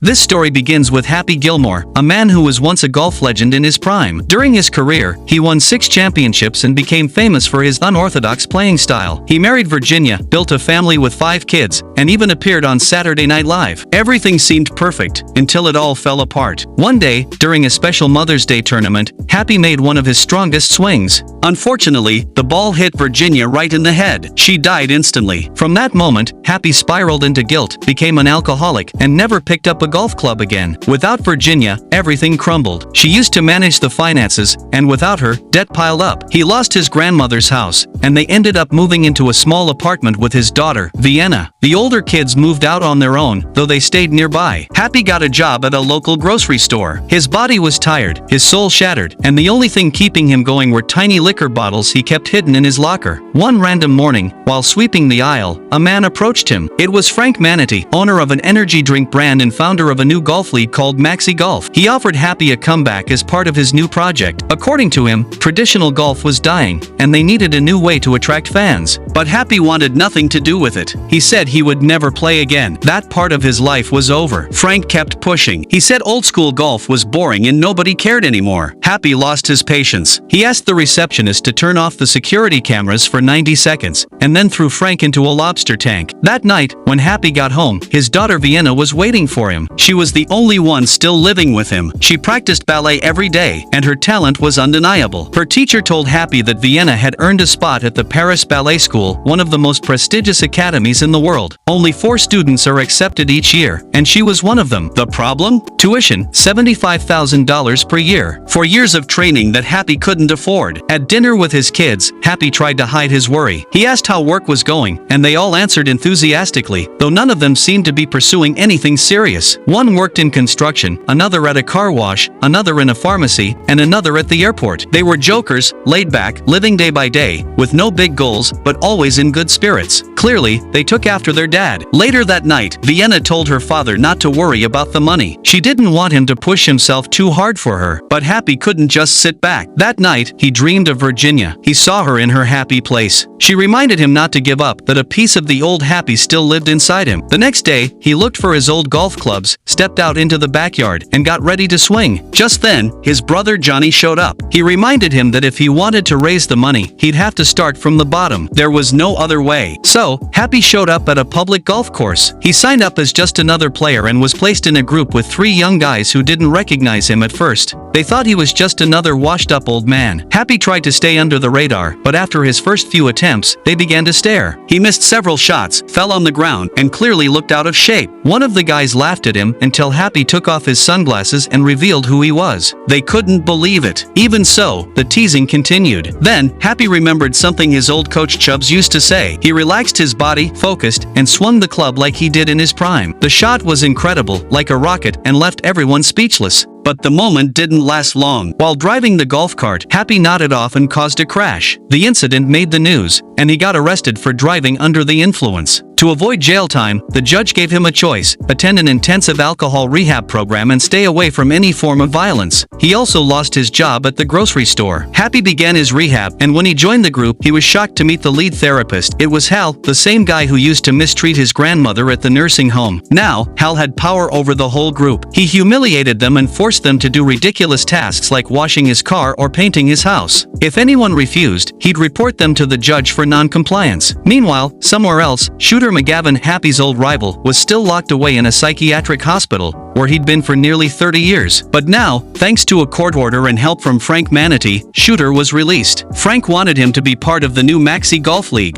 This story begins with Happy Gilmore, a man who was once a golf legend in his prime. During his career, he won 6 championships and became famous for his unorthodox playing style. He married Virginia, built a family with 5 kids, and even appeared on Saturday Night Live. Everything seemed perfect, until it all fell apart. One day, during a special Mother's Day tournament, Happy made one of his strongest swings. Unfortunately, the ball hit Virginia right in the head. She died instantly. From that moment, Happy spiraled into guilt, became an alcoholic, and never picked up a golf club again. Without Virginia, everything crumbled. She used to manage the finances, and without her, debt piled up. He lost his grandmother's house, and they ended up moving into a small apartment with his daughter, Vienna. The older kids moved out on their own, though they stayed nearby. Happy got a job at a local grocery store. His body was tired, his soul shattered, and the only thing keeping him going were tiny liquor bottles he kept hidden in his locker. One random morning, while sweeping the aisle, a man approached him. It was Frank Manatee, owner of an energy drink brand and founder of a new golf league called Maxi Golf. He offered Happy a comeback as part of his new project. According to him, traditional golf was dying, and they needed a new way to attract fans. But Happy wanted nothing to do with it. He said he would never play again. That part of his life was over. Frank kept pushing. He said old school golf was boring and nobody cared anymore. Happy lost his patience. He asked the receptionist to turn off the security cameras for 90 seconds, and then threw Frank into a lobster tank. That night, when Happy got home, his daughter Vienna was waiting for him. She was the only one still living with him. She practiced ballet every day, and her talent was undeniable. Her teacher told Happy that Vienna had earned a spot at the Paris Ballet School, one of the most prestigious academies in the world. Only 4 students are accepted each year, and she was one of them. The problem? Tuition, $75,000 per year, for years of training that Happy couldn't afford. At dinner with his kids, Happy tried to hide his worry. He asked how work was going, and they all answered enthusiastically, though none of them seemed to be pursuing anything serious. One worked in construction, another at a car wash, another in a pharmacy, and another at the airport. They were jokers, laid back, living day by day, with no big goals, but always in good spirits. Clearly, they took after their dad. Later that night, Vienna told her father not to worry about the money. She didn't want him to push himself too hard for her, but Happy couldn't just sit back. That night, he dreamed of Virginia. He saw her in her happy place. She reminded him not to give up, that a piece of the old Happy still lived inside him. The next day, he looked for his old golf clubs, stepped out into the backyard, and got ready to swing. Just then, his brother Johnny showed up. He reminded him that if he wanted to raise the money, he'd have to start from the bottom. There was no other way. So, Happy showed up at a public golf course. He signed up as just another player and was placed in a group with 3 young guys who didn't recognize him at first. They thought he was just another washed-up old man. Happy tried to stay under the radar, but after his first few attempts, they began to stare. He missed several shots, fell on the ground, and clearly looked out of shape. One of the guys laughed at him until Happy took off his sunglasses and revealed who he was. They couldn't believe it. Even so, the teasing continued. Then, Happy remembered something his old coach Chubbs used to say. He relaxed his body, focused, and swung the club like he did in his prime. The shot was incredible, like a rocket, and left everyone speechless. But the moment didn't last long. While driving the golf cart, Happy nodded off and caused a crash. The incident made the news, and he got arrested for driving under the influence. To avoid jail time, the judge gave him a choice: attend an intensive alcohol rehab program and stay away from any form of violence. He also lost his job at the grocery store. Happy began his rehab, and when he joined the group, he was shocked to meet the lead therapist. It was Hal, the same guy who used to mistreat his grandmother at the nursing home. Now, Hal had power over the whole group. He humiliated them and forced them to do ridiculous tasks like washing his car or painting his house. If anyone refused, he'd report them to the judge for non-compliance. Meanwhile, somewhere else, shooter McGavin, Happy's old rival, was still locked away in a psychiatric hospital, where he'd been for nearly 30 years. But now, thanks to a court order and help from Frank Manatee, Shooter was released. Frank wanted him to be part of the new Maxi Golf League.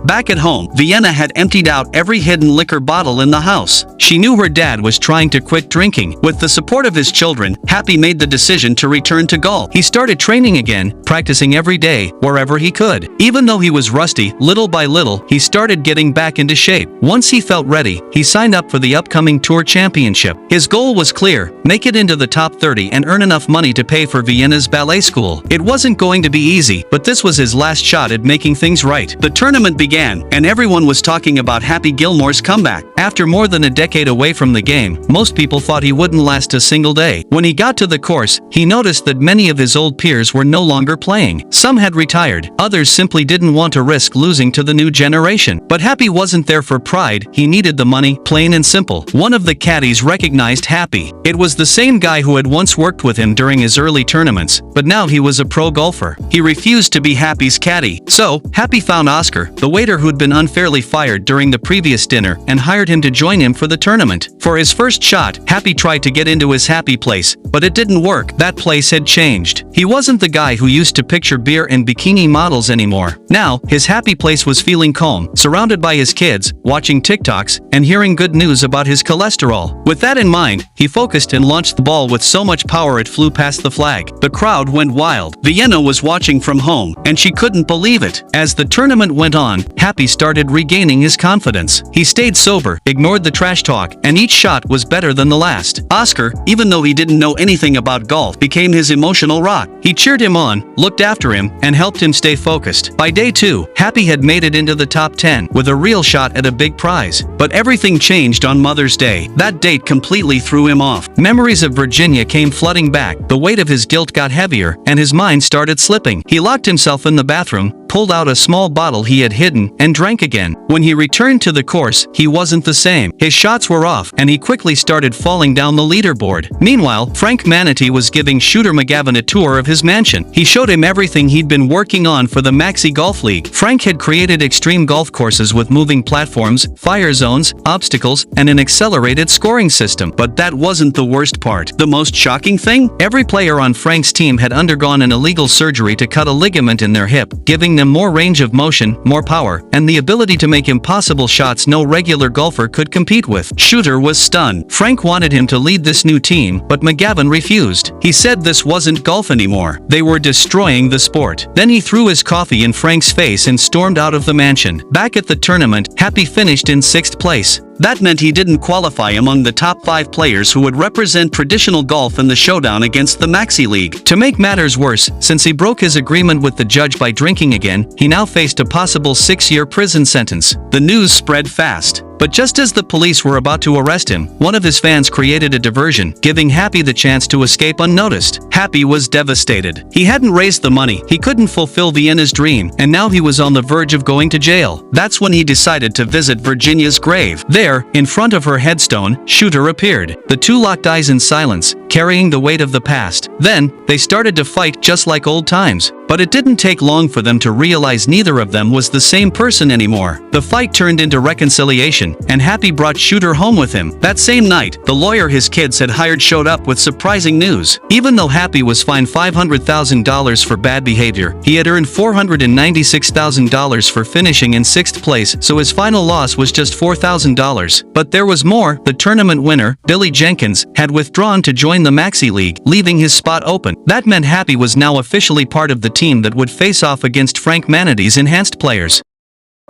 Back at home, Vienna had emptied out every hidden liquor bottle in the house. She knew her dad was trying to quit drinking. With the support of his children, Happy made the decision to return to golf. He started training again, practicing every day, wherever he could. Even though he was rusty, little by little, he started getting back into shape. Once he felt ready, he signed up for the upcoming Tour Championship. His goal was clear: make it into the top 30 and earn enough money to pay for Vienna's ballet school. It wasn't going to be easy, but this was his last shot at making things right. The tournament began began, and everyone was talking about Happy Gilmore's comeback. After more than a decade away from the game, most people thought he wouldn't last a single day. When he got to the course, he noticed that many of his old peers were no longer playing. Some had retired, others simply didn't want to risk losing to the new generation. But Happy wasn't there for pride, he needed the money, plain and simple. One of the caddies recognized Happy. It was the same guy who had once worked with him during his early tournaments, but now he was a pro golfer. He refused to be Happy's caddy. So, Happy found Oscar, the waiter who'd been unfairly fired during the previous dinner, and hired him to join him for the tournament. For his first shot, Happy tried to get into his happy place, but it didn't work. That place had changed. He wasn't the guy who used to picture beer and bikini models anymore. Now, his happy place was feeling calm, surrounded by his kids, watching TikToks, and hearing good news about his cholesterol. With that in mind, he focused and launched the ball with so much power it flew past the flag. The crowd went wild. Vienna was watching from home, and she couldn't believe it. As the tournament went on, Happy started regaining his confidence. He stayed sober, ignored the trash talk, and each shot was better than the last. Oscar, even though he didn't know anything about golf, became his emotional rock. He cheered him on, looked after him, and helped him stay focused. By day 2, Happy had made it into the top 10, with a real shot at a big prize. But everything changed on Mother's Day. That date completely threw him off. Memories of Virginia came flooding back, the weight of his guilt got heavier, and his mind started slipping. He locked himself in the bathroom, pulled out a small bottle he had hidden, and drank again. When he returned to the course, he wasn't the same. His shots were off, and he quickly started falling down the leaderboard. Meanwhile, Frank Manatee was giving shooter McGavin a tour of his mansion. He showed him everything he'd been working on for the Maxi Golf League. Frank had created extreme golf courses with moving platforms, fire zones, obstacles, and an accelerated scoring system. But that wasn't the worst part. The most shocking thing? Every player on Frank's team had undergone an illegal surgery to cut a ligament in their hip, giving them more range of motion, more power, and the ability to make impossible shots no regular golfer could compete with. Shooter was stunned. Frank wanted him to lead this new team, but McGavin refused. He said this wasn't golf anymore. They were destroying the sport. Then he threw his coffee in Frank's face and stormed out of the mansion. Back at the tournament, Happy finished in 6th place. That meant he didn't qualify among the top 5 players who would represent traditional golf in the showdown against the Maxi League. To make matters worse, since he broke his agreement with the judge by drinking again, he now faced a possible 6-year prison sentence. The news spread fast. But just as the police were about to arrest him, one of his fans created a diversion, giving Happy the chance to escape unnoticed. Happy was devastated. He hadn't raised the money, he couldn't fulfill Vienna's dream, and now he was on the verge of going to jail. That's when he decided to visit Virginia's grave. There, in front of her headstone, Shooter appeared. The two locked eyes in silence, carrying the weight of the past. Then, they started to fight just like old times. But it didn't take long for them to realize neither of them was the same person anymore. The fight turned into reconciliation, and Happy brought Shooter home with him. That same night, the lawyer his kids had hired showed up with surprising news. Even though Happy was fined $500,000 for bad behavior, he had earned $496,000 for finishing in 6th place, so his final loss was just $4,000. But there was more. The tournament winner, Billy Jenkins, had withdrawn to join the Maxi League, leaving his spot open. That meant Happy was now officially part of the team that would face off against Frank Manatee's enhanced players.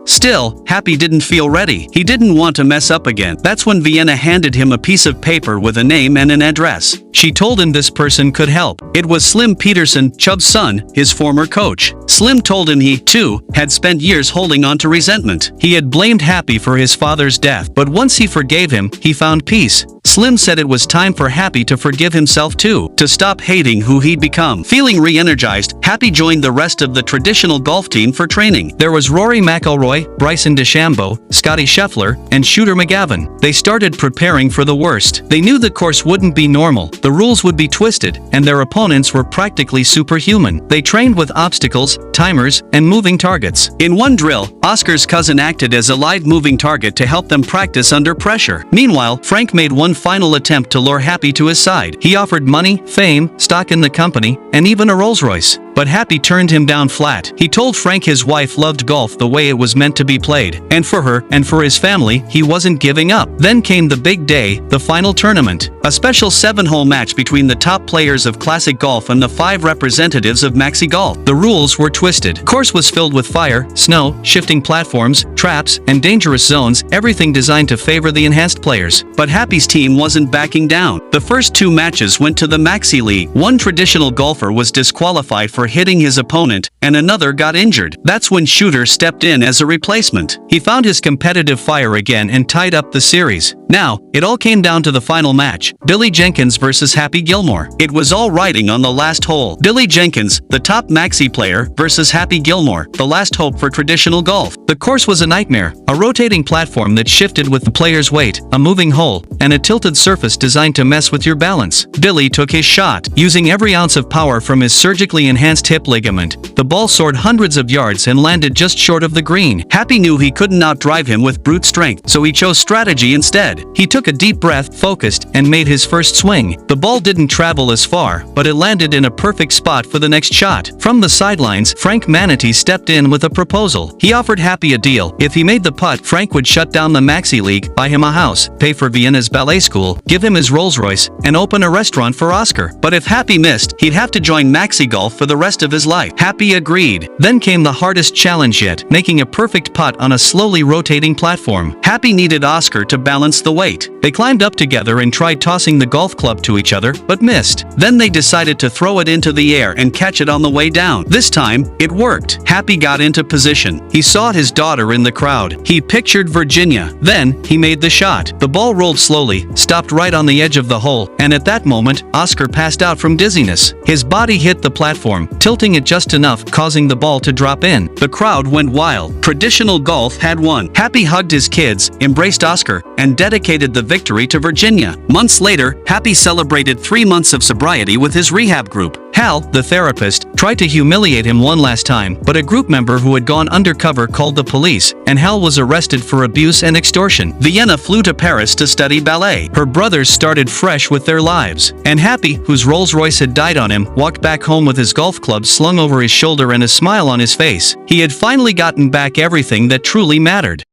Still, Happy didn't feel ready. He didn't want to mess up again. That's when Vienna handed him a piece of paper with a name and an address. She told him this person could help. It was Slim Peterson, Chubb's son, his former coach. Slim told him he, too, had spent years holding on to resentment. He had blamed Happy for his father's death, but once he forgave him, he found peace. Slim said it was time for Happy to forgive himself too, to stop hating who he'd become. Feeling re-energized, Happy joined the rest of the traditional golf team for training. There was Rory McIlroy, Bryson DeChambeau, Scotty Scheffler, and Shooter McGavin. They started preparing for the worst. They knew the course wouldn't be normal, the rules would be twisted, and their opponents were practically superhuman. They trained with obstacles, timers, and moving targets. In one drill, Oscar's cousin acted as a live moving target to help them practice under pressure. Meanwhile, Frank made one final attempt to lure Happy to his side. He offered money, fame, stock in the company, and even a Rolls-Royce. But Happy turned him down flat. He told Frank his wife loved golf the way it was meant to be played, and for her, and for his family, he wasn't giving up. Then came the big day, the final tournament. A special 7-hole match between the top players of classic golf and the 5 representatives of Maxi Golf. The rules were twisted. Course was filled with fire, snow, shifting platforms, traps, and dangerous zones, everything designed to favor the enhanced players. But Happy's team wasn't backing down. The first 2 matches went to the Maxi League. One traditional golfer was disqualified for hitting his opponent, and another got injured. That's when Shooter stepped in as a replacement. He found his competitive fire again and tied up the series. Now, it all came down to the final match, Billy Jenkins versus Happy Gilmore. It was all riding on the last hole. Billy Jenkins, the top Maxi player, versus Happy Gilmore, the last hope for traditional golf. The course was a nightmare, a rotating platform that shifted with the player's weight, a moving hole, and a tilted surface designed to mess with your balance. Billy took his shot. Using every ounce of power from his surgically enhanced hip ligament, the ball soared hundreds of yards and landed just short of the green. Happy knew he couldn't outdrive him with brute strength, so he chose strategy instead. He took a deep breath, focused, and made his first swing. The ball didn't travel as far, but it landed in a perfect spot for the next shot. From the sidelines, Frank Manatee stepped in with a proposal. He offered Happy a deal. If he made the putt, Frank would shut down the Maxi League, buy him a house, pay for Vienna's ballet school, give him his Rolls-Royce, and open a restaurant for Oscar. But if Happy missed, he'd have to join Maxi Golf for the rest of his life. Happy agreed. Then came the hardest challenge yet, making a perfect putt on a slowly rotating platform. Happy needed Oscar to balance the weight. They climbed up together and tried tossing the golf club to each other, but missed. Then they decided to throw it into the air and catch it on the way down. This time, it worked. Happy got into position. He saw his daughter in the crowd. He pictured Virginia. Then, he made the shot. The ball rolled slowly, stopped right on the edge of the hole, and at that moment, Oscar passed out from dizziness. His body hit the platform, tilting it just enough, causing the ball to drop in. The crowd went wild. Traditional golf had won. Happy hugged his kids, embraced Oscar, and dedicated the victory to Virginia. Months later, Happy celebrated 3 months of sobriety with his rehab group. Hal, the therapist, tried to humiliate him one last time, but a group member who had gone undercover called the police, and Hal was arrested for abuse and extortion. Vienna flew to Paris to study ballet. Her brothers started fresh with their lives. And Happy, whose Rolls-Royce had died on him, walked back home with his golf club slung over his shoulder and a smile on his face. He had finally gotten back everything that truly mattered.